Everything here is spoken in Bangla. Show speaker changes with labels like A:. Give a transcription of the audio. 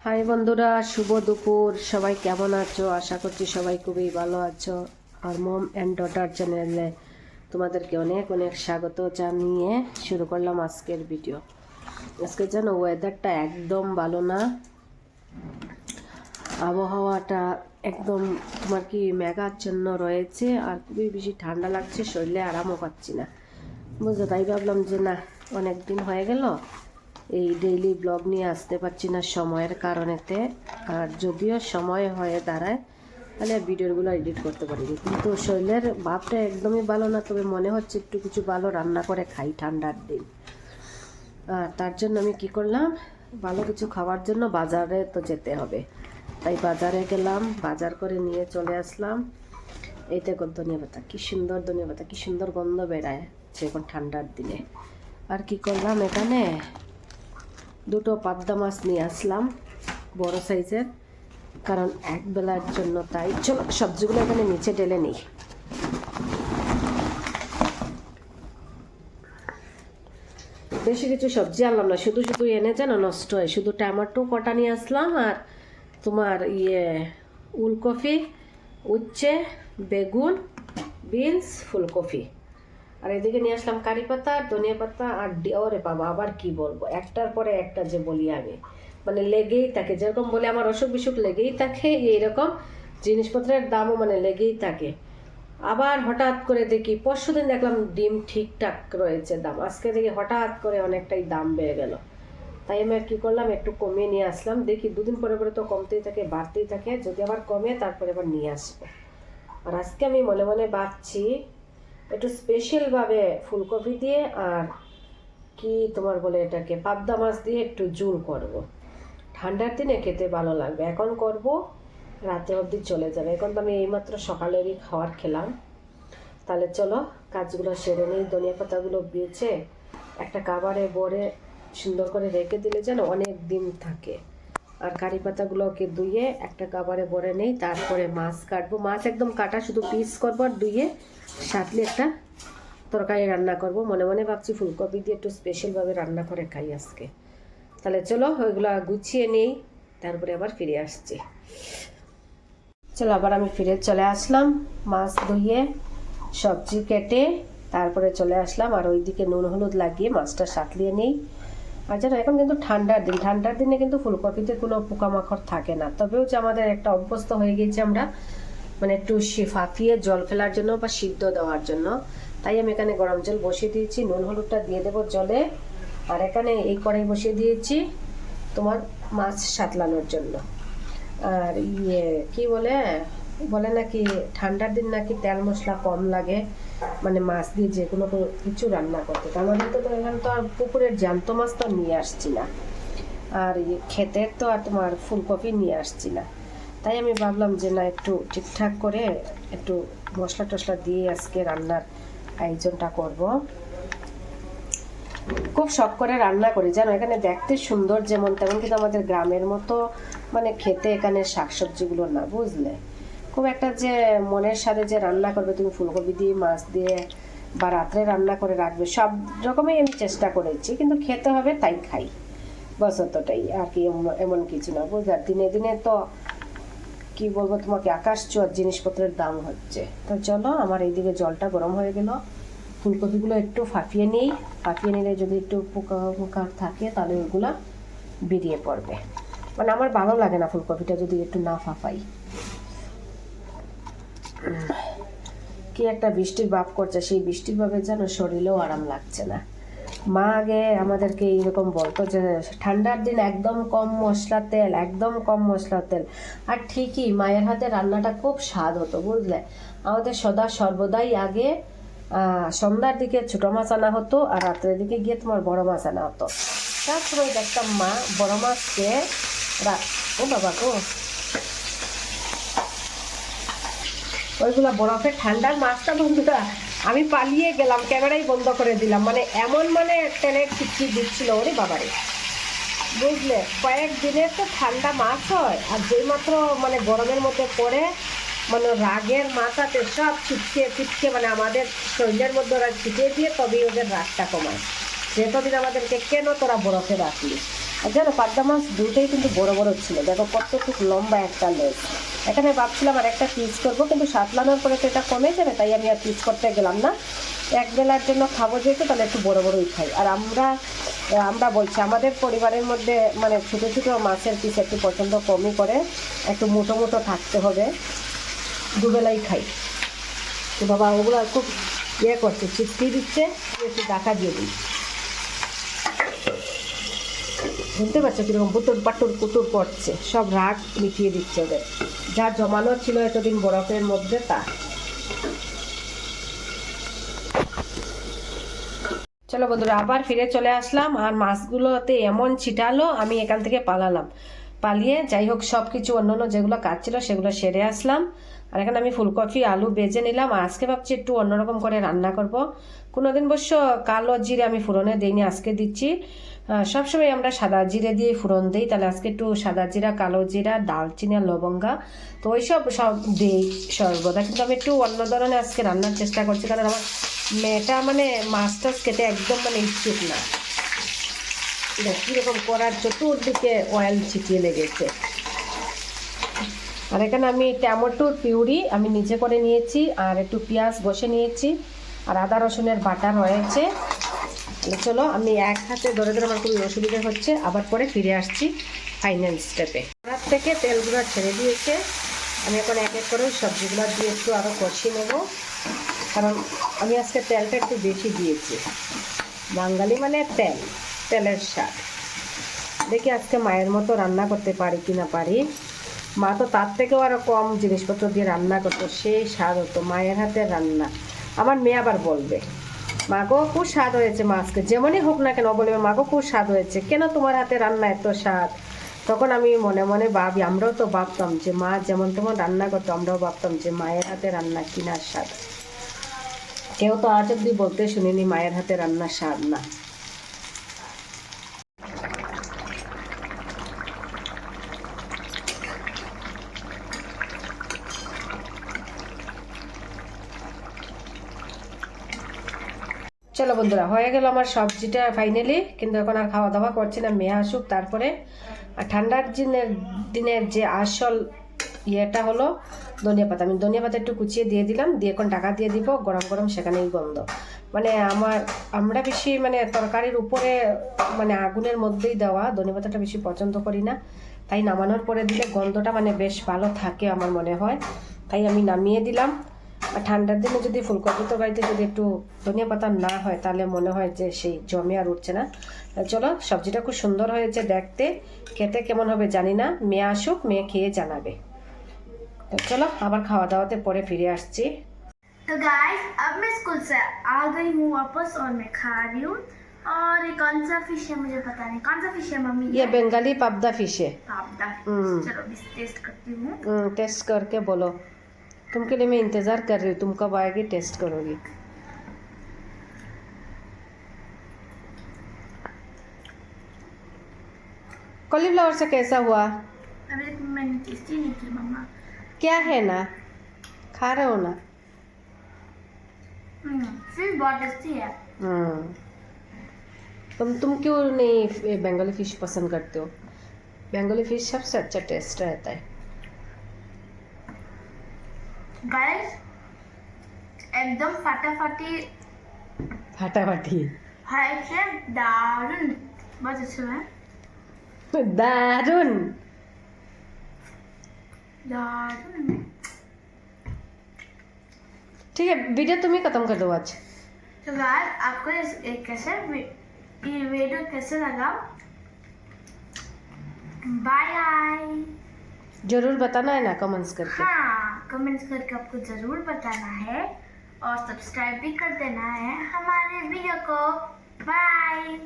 A: হাই বন্ধুরা, শুভ দুপুর। সবাই কেমন আছো? আশা করছি সবাই খুবই ভালো আছো। আর মম অ্যান্ড ডটার চ্যানেলে তোমাদেরকে অনেক অনেক স্বাগত জানিয়ে শুরু করলাম আজকের ভিডিও। আজকে যেন ওয়েদারটা একদম ভালো না, আবহাওয়াটা একদম তোমার কি মেঘাচ্ছন্ন রয়েছে আর খুবই বেশি ঠান্ডা লাগছে, শরীরে আরামও পাচ্ছি না, বুঝলো। তাই ভাবলাম যে না, অনেক দিন হয়ে গেল এই ডেইলি ব্লগ নিয়ে আসতে পারছি না সময়ের কারণেতে। আর যদিও সময় হয়ে দাঁড়ায় তাহলে ভিডিওগুলো এডিট করতে পারি, কিন্তু শরীরের ভাবটা একদমই ভালো না। তবে মনে হচ্ছে একটু কিছু ভালো রান্না করে খাই ঠান্ডার দিন। আর তার জন্য আমি কি করলাম, ভালো কিছু খাওয়ার জন্য বাজারে তো যেতে হবে, তাই বাজারে গেলাম, বাজার করে নিয়ে চলে আসলাম। এই দেখো ধনিয়া পাতা, কি সুন্দর ধনিয়া পাতা, কি সুন্দর গন্ধ বেড়ায় এখন ঠান্ডার দিনে। আর কি করলাম, এখানে দুটো পাবদা মাছ নিয়ে আসলাম বড় সাইজের, কারণ এক বেলার জন্য। তাই চলো সবজিগুলো এখানে নিচে ঢেলে নিই। বেশি কিছু সবজি আনলাম না, শুধু শুধু এনে যেন নষ্ট হয়। শুধু টমেটো কটা নিয়ে আসলাম, আর তোমার উলকপি, উচ্ছে, বেগুন, বিনস, ফুলকপি। আর এদিকে নিয়ে আসলাম কারি পাতা, ধনিয়া পাতা, আর ওরে বাবা আবার কি বলবো, একটার পরে একটা যে বলি আমি, মানে লেগেই থাকে। যেরকম বলে আমার অসুখ বিসুখ লেগেই থাকে, এইরকম জিনিসপত্রের দামও মানে লেগেই থাকে। আবার হঠাৎ করে দেখি, পরশুদিন দেখলাম ডিম ঠিকঠাক রয়েছে দাম, আজকে দেখি হঠাৎ করে অনেকটাই দাম বেড়ে গেল। তাই আমি কি করলাম, একটু কমিয়ে নিয়ে আসলাম। দেখি দুদিন পরে পরে তো কমতেই থাকে, বাড়তেই থাকে, যদি আবার কমে তারপরে আবার নিয়ে আসবো। আর আজকে আমি মনে মনে ভাবছি একটু স্পেশালভাবে ফুলকপি দিয়ে আর কি তোমার বলে এটাকে পাবদা মাছ দিয়ে একটু ঝোল করব। ঠান্ডার দিনে খেতে ভালো লাগবে। এখন করব, রাতে অবধি চলে যাবে। এখন তো আমি এইমাত্র সকালেরই খাবার খেলাম। তাহলে চলো কাজগুলো সেরে নিই। ধনিয়া পাতাগুলো বেছে একটা কাবারে ভরে সুন্দর করে রেখে দিলে যেন অনেক দিন থাকে। আর কারি পাতাগুলোকে ধুয়ে একটা কাবারে ভরে নেই, তারপরে মাছ কাটবো। মাছ একদম কাটা, শুধু পিস করবো আর ধুয়ে সাতলে একটা তরকারি রান্না করব। মনে মনে ভাবছি ফুলকপি দিয়ে একটু স্পেশালভাবে রান্না করে খাই আজকে। তাহলে চলো ওইগুলো গুছিয়ে নেই, তারপরে আবার ফিরে আসছি। চলো আবার আমি ফিরে চলে আসলাম, মাছ ধুয়ে সবজি কেটে তারপরে চলে আসলাম। আর ওইদিকে নুন হলুদ লাগিয়ে মাছটা সাতলিয়ে নেই। আর যেন এখন কিন্তু ঠান্ডার দিন, ঠান্ডার দিনে কিন্তু ফুলকপিতে কোনো পোকামাকড় থাকে না। তবেও যে আমাদের একটা অভ্যস্ত হয়ে গেছে আমরা, মানে একটু ফাঁপিয়ে জল ফেলার জন্য বা সিদ্ধ দেওয়ার জন্য। তাই আমি এখানে গরম জল বসিয়ে দিয়েছি, নুন হলুদটা দিয়ে দেবো জলে। আর এখানে এই কড়াই বসিয়ে দিয়েছি তোমার মাছ সাতলানোর জন্য। আর কি বলে বলে নাকি ঠান্ডার দিন নাকি তেল মশলা কম লাগে, মানে মাছ দিয়ে যে কোনো কিছু রান্না করতে। আমাদের তো এখানে তো আর পুকুরের জ্যান্ত মাছ তো নিয়ে আসছি না, আর ক্ষেতের তো আর তোমার ফুলকপি নিয়ে আসছি না। তাই আমি ভাবলাম যে না, একটু ঠিকঠাক করে একটু মশলা টশলা দিয়ে আজকে রান্নার আয়োজনটা করব। খুব শখ করে রান্না করি জানো। এখানে দেখতে সুন্দর যেমন তেমন, কিন্তু আমাদের গ্রামের মতো মানে খেতে এখানে শাকসবজিগুলো না, বুঝলে। খুব একটা যে মনের সাথে যে রান্না করবে তুমি ফুলকপি দিয়ে মাছ দিয়ে বা রাত্রে রান্না করে রাখবে, সব রকমই আমি চেষ্টা করেছি, কিন্তু খেতে হবে তাই খাই, বস অতটাই আর কি। এমন কিছু না, বুঝলে। দিনে দিনে তো কি বলবো তোমাকে, আকাশ ছোঁয়ার জিনিসপত্রের দাম হচ্ছে। তো চলো আমার এইদিকে জলটা গরম হয়ে গেল, ফুলকপিগুলো একটু ফাঁপিয়ে নিই। ফাঁপিয়ে নিলে যদি একটু পোকা পোকা থাকে তাহলে ওইগুলো বেরিয়ে পড়বে। মানে আমার ভালো লাগে না ফুলকপিটা যদি একটু না ফাঁপাই। কি একটা বৃষ্টির ভাব করছে, সেই বৃষ্টির ভাবে যেন শরীরেও আরাম লাগছে না। মা আগে আমাদেরকে এইরকম বলতো যে ঠান্ডার দিন একদম কম মশলা তেল, একদম কম মশলা তেল। আর ঠিকই মায়ের হাতে রান্নাটা খুব স্বাদ হতো, বুঝলে। আমাদের সর্বদাই আগে সন্ধ্যার দিকে ছোট মাছ আনা হতো, আর রাত্রের দিকে গিয়ে তোমার বড় মাছ আনা হতো। তার সময় দেখতাম মা বড় মাছকে ও বাবা গো, ওইগুলা বরফে ঠান্ডার মাছটা, বন্ধুরা আমি পালিয়ে গেলাম, ক্যামেরাই বন্ধ করে দিলাম। মানে এমন মানে তেলের ছিটকি দিচ্ছিল, ওরে বাবারে, বুঝলে। কয়েকদিনের তো ঠান্ডা মাছ হয়, আর যেই মাত্র মানে গরমের মধ্যে পড়ে, মানে রাগের মাথাতে সব ছিটকে মানে আমাদের শরীরের মধ্যে ওরা ছিটিয়ে দিয়ে তবেই ওদের রাগটা কমায়। যেতদিন আমাদেরকে কেন তোরা বরফে রাখলি। আর জানো পাবদা মাছ দুটোই কিন্তু বড় বড় ছিল, দেখো কতটুকু লম্বা একটা লেজ। এখানে ভাবছিলাম আর একটা পিস করবো, কিন্তু সাতলানোর পরে তো এটা কমে যাবে, তাই আমি আর পিস করতে গেলাম না। এক বেলার জন্য খাবো যেহেতু, তাহলে একটু বড় বড়ই খাই। আর আমরা বলছি আমাদের পরিবারের মধ্যে মানে ছোটো ছোটো মাছের পিস একটু পছন্দ কমই করে, একটু মোটো মোটো থাকতে হবে, দুবেলাই খাই। তো বাবা ওগুলো খুব করছে, চিপকি দিচ্ছে, একটু ডাকা দিয়ে দিই। বুঝতে পারছো কীরকম বুটুর পাটুর কুটুর পড়ছে, সব রাগ মিটিয়ে দিচ্ছে ওদের, যা জমানো ছিল এতদিন বরফের মধ্যে তা। চলো বন্ধুরা আবার ফিরে চলে আসলাম, আর মাছগুলোতে এমন ছিটালো, আমি এখান থেকে পালালাম। পালিয়ে যাই হোক সব কিছু অন্য যেগুলো কাজ ছিল সেগুলো সেরে আসলাম। আর এখানে আমি ফুলকপি আলু বেজে নিলাম। আর আজকে ভাবছি একটু অন্যরকম করে রান্না করব। কোনোদিন অবশ্য কালো জিরে আমি ফোড়নে দিইনি, আজকে দিচ্ছি। সবসময় আমরা সাদা জিরে দিয়ে ফোড়ন দিই, তাহলে আজকে একটু সাদা জিরা, কালো জিরা, দালচিনি আর লবঙ্গা, তো ওইসব সব দিই সর্বদা। কিন্তু আমি একটু অন্য ধরনের আজকে রান্নার চেষ্টা করছি, কারণ আমার মেয়েটা মানে মাছ টাছ খেতে একদম মানে ইচ্ছুক না। কীরকম করার চতুর্দিকে অয়েল ছিটিয়ে লেগেছে। আর এখানে আমি টমেটোর পিউরি আমি নিজে করে নিয়েছি, আর একটু পেঁয়াজ বসে নিয়েছি, আর আদা রসুনের বাটা রয়েছে। চলো আমি এক হাতে ধরে ধরে আমার খুবই অসুবিধা হচ্ছে, আবার পরে ফিরে আসছি ফাইনাল স্টেপে। কড়ার থেকে তেলগুলো ছেড়ে দিয়েছে, আমি এখন এক এক করে সবজিগুলো দিয়ে একটু আরও কষিয়ে নেব, কারণ আমি আজকে তেলটা একটু বেশি দিয়েছি। বাঙালি মানে তেলের স্বাদ। দেখি আজকে মায়ের মতো রান্না করতে পারি কি না পারি। মা তো তার থেকেও আরও কম জিনিসপত্র দিয়ে রান্না করতো, সেই স্বাদ হতো মায়ের হাতের রান্না। আমার মেয়ে আবার বলবে, মাগো খুব স্বাদ হয়েছে, মাছকে যেমনই হোক না কেন বলবে মাগো খুব স্বাদ হয়েছে, কেন তোমার হাতে রান্না এত স্বাদ। তখন আমি মনে মনে ভাবি, আমরাও তো ভাবতাম যে মা যেমন তেমন রান্না করতো, আমরাও ভাবতাম যে মায়ের হাতে রান্না কিনা স্বাদ। কেউ তো আজ অব্দি বলতে শুনিনি মায়ের হাতে রান্না স্বাদ না। চলো বন্ধুরা হয়ে গেল আমার সবজিটা ফাইনালি, কিন্তু এখন আর খাওয়া দাওয়া করছি না, মেয়ে আসুক তারপরে। আর ঠান্ডার দিনের যে আসল ইয়েটা হলো ধনিয়া পাতা। আমি ধনিয়া পাতা একটু কুচিয়ে দিয়ে দিলাম, দিয়ে এখন ঢাকা দিয়ে দিব, গরম গরম সেখানেই গন্ধ। মানে আমরা বেশি মানে তরকারির উপরে মানে আগুনের মধ্যেই দেওয়া ধনিয়া পাতাটা বেশি পছন্দ করি না, তাই নামানোর পরে দিলে গন্ধটা মানে বেশ ভালো থাকে আমার মনে হয়, তাই আমি নামিয়ে দিলাম। আর ঠান্ডার দিনে যদি ফুলকপি তরকারিতে যদি একটু ধনিয়া পাতা না হয়, তাহলে মনে হয় যে সেই জমে আর উঠছে না। চলো সবজিটা খুব সুন্দর হয়েছে দেখতে, খেতে কেমন হবে জানি না, মেয়ে আসুক, মেয়ে খেয়ে জানাবে। तो चलो আবার খাওয়া দাওয়াতে পরে ফিরে আসছি।
B: तो गाइस अब मैं स्कूल से आ गई हूँ वापस और मैं खा रही हूँ। और ये कौन सा फिश है मुझे पता नहीं, कौन सा फिश है मम्मी?
A: ये बंगाली पाबदा फिश है।
B: पाबदा। चलो अभी टेस्ट करती हूँ।
A: टेस्ट करके बोलो। तुमके लिए मैं इंतजार कर रही हूँ, तुम कब आएगी टेस्ट करोगी। कॉलीफ्लावर से कैसा हुआ?
B: अभी तक मैंने टेस्ट ही नहीं की मम्मा।
A: क्या है ना, खा रहे हो ना?
B: फिश बहुत टेस्टी है।
A: तुम क्यों नहीं बंगाली फिश पसंद करते हो? बंगाली फिश सबसे अच्छा टेस्ट रहता है।
B: गाइस एकदम फटाफटी है, से दारुण, बहुत अच्छा है,
A: दारुण। ठीक है वीडियो तुम ही खत्म कर दो आज।
B: तो गाइस आपको ये वीडियो कैसे लगा, बाय
A: जरूर बताना है ना कमेंट्स करके।
B: हाँ कमेंट्स करके आपको जरूर बताना है, और सब्सक्राइब भी कर देना है हमारे वीडियो को। बाय।